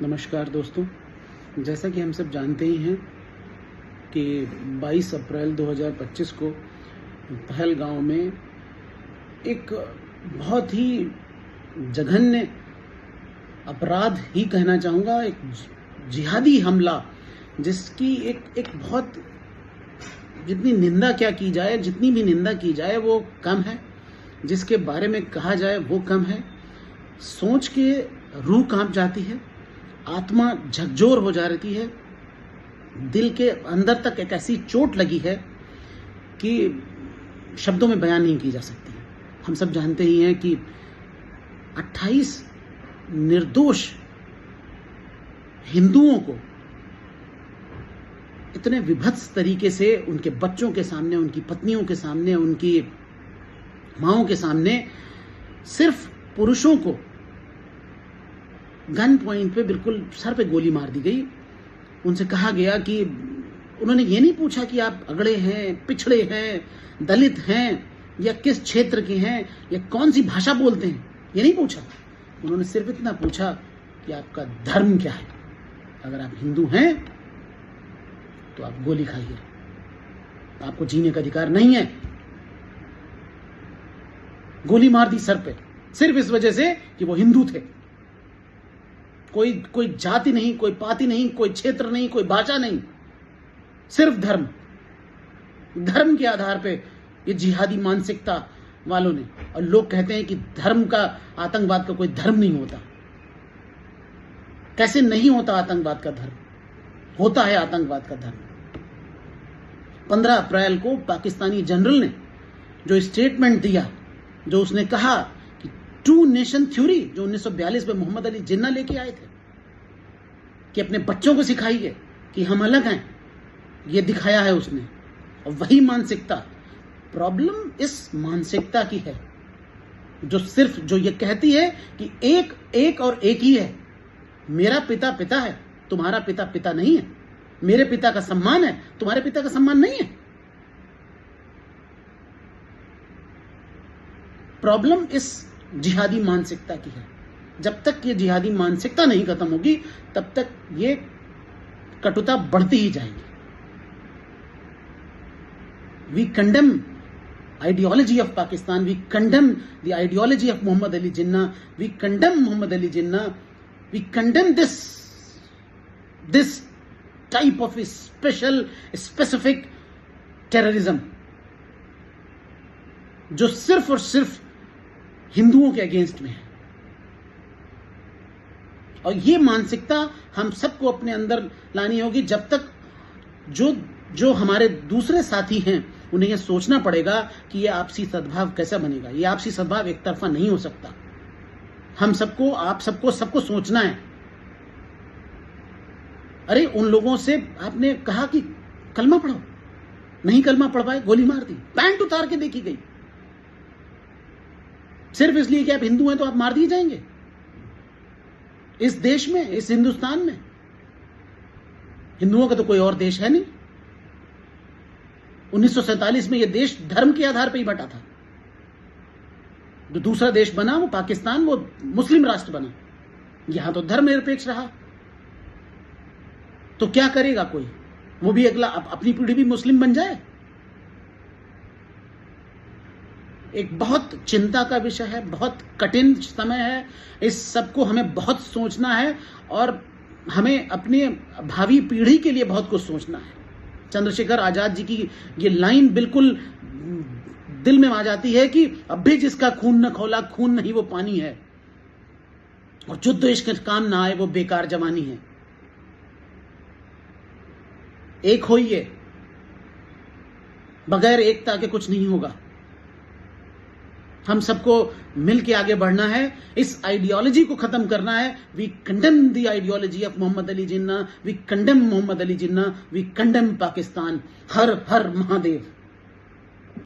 नमस्कार दोस्तों, जैसा कि हम सब जानते ही हैं कि 22 अप्रैल 2025 को पहलगांव में एक बहुत ही जघन्य अपराध ही कहना चाहूँगा, एक जिहादी हमला जिसकी एक बहुत जितनी निंदा क्या की जाए, जितनी भी निंदा की जाए वो कम है, जिसके बारे में कहा जाए वो कम है। सोच के रूह कांप जाती है, आत्मा झकझोर हो जा रही है, दिल के अंदर तक एक ऐसी चोट लगी है कि शब्दों में बयान नहीं की जा सकती। हम सब जानते ही हैं कि 28 निर्दोष हिंदुओं को इतने विभत्स तरीके से उनके बच्चों के सामने, उनकी पत्नियों के सामने, उनकी माओं के सामने, सिर्फ पुरुषों को गन पॉइंट पे बिल्कुल सर पे गोली मार दी गई। उनसे कहा गया कि उन्होंने ये नहीं पूछा कि आप अगड़े हैं, पिछड़े हैं, दलित हैं या किस क्षेत्र के हैं या कौन सी भाषा बोलते हैं, ये नहीं पूछा। उन्होंने सिर्फ इतना पूछा कि आपका धर्म क्या है। अगर आप हिंदू हैं तो आप गोली खाइए, आपको जीने का अधिकार नहीं है। गोली मार दी सर पे, सिर्फ इस वजह से कि वो हिंदू थे। कोई जाति नहीं, कोई पाति नहीं, कोई क्षेत्र नहीं, कोई भाषा नहीं, सिर्फ धर्म। धर्म के आधार पे ये जिहादी मानसिकता वालों ने, और लोग कहते हैं कि धर्म का, आतंकवाद का कोई धर्म नहीं होता। कैसे नहीं होता आतंकवाद का धर्म? होता है आतंकवाद का धर्म। 15 अप्रैल को पाकिस्तानी जनरल ने जो स्टेटमेंट दिया, जो उसने कहा कि टू नेशन थ्योरी, जो 1942 में मोहम्मद अली जिन्ना लेके आए थे, कि अपने बच्चों को सिखाइए कि हम अलग हैं, ये दिखाया है उसने। और वही मानसिकता, प्रॉब्लम इस मानसिकता की है जो ये कहती है कि एक और एक ही है। मेरा पिता पिता है, तुम्हारा पिता पिता नहीं है। मेरे पिता का सम्मान है, तुम्हारे पिता का सम्मान नहीं है। प्रॉब्लम इस जिहादी मानसिकता की है। जब तक ये जिहादी मानसिकता नहीं खत्म होगी, तब तक ये कटुता बढ़ती ही जाएगी। We condemn ideology of Pakistan, we condemn the ideology of Muhammad Ali Jinnah, we condemn Muhammad Ali Jinnah, we condemn this type of specific terrorism जो सिर्फ और सिर्फ हिंदुओं के अगेंस्ट में है। और ये मानसिकता हम सबको अपने अंदर लानी होगी। जब तक जो हमारे दूसरे साथी हैं, उन्हें यह सोचना पड़ेगा कि यह आपसी सद्भाव कैसा बनेगा। यह आपसी सद्भाव एक तरफा नहीं हो सकता। हम सबको, आप सबको सोचना है। अरे उन लोगों से आपने कहा कि कलमा पढ़ो, नहीं कलमा पढ़ पाए, गोली मार दी, पैंट उतार के देखी गई, सिर्फ इसलिए कि आप हिंदू हैं तो आप मार दिए जाएंगे। इस देश में, इस हिंदुस्तान में हिंदुओं का तो कोई और देश है नहीं। 1947 में यह देश धर्म के आधार पर ही बटा था। जो दूसरा देश बना वो पाकिस्तान, वो मुस्लिम राष्ट्र बना। यहां तो धर्मनिरपेक्ष रहा। तो क्या करेगा कोई? वो भी अगला अपनी पीढ़ी भी मुस्लिम बन जाए। एक बहुत चिंता का विषय है, बहुत कठिन समय है। इस सबको हमें बहुत सोचना है और हमें अपने भावी पीढ़ी के लिए बहुत कुछ सोचना है। चंद्रशेखर आजाद जी की ये लाइन बिल्कुल दिल में आ जाती है कि अब भी जिसका खून न खौला, खून नहीं वो पानी है, और जो देश के काम ना आए वो बेकार जवानी है। एक होइए, बगैर एकता के कुछ नहीं होगा। हम सबको मिल के आगे बढ़ना है, इस आइडियोलॉजी को खत्म करना है। We condemn the ideology of Mohammad Ali Jinnah, we condemn Mohammad Ali Jinnah, we condemn Pakistan. हर हर महादेव।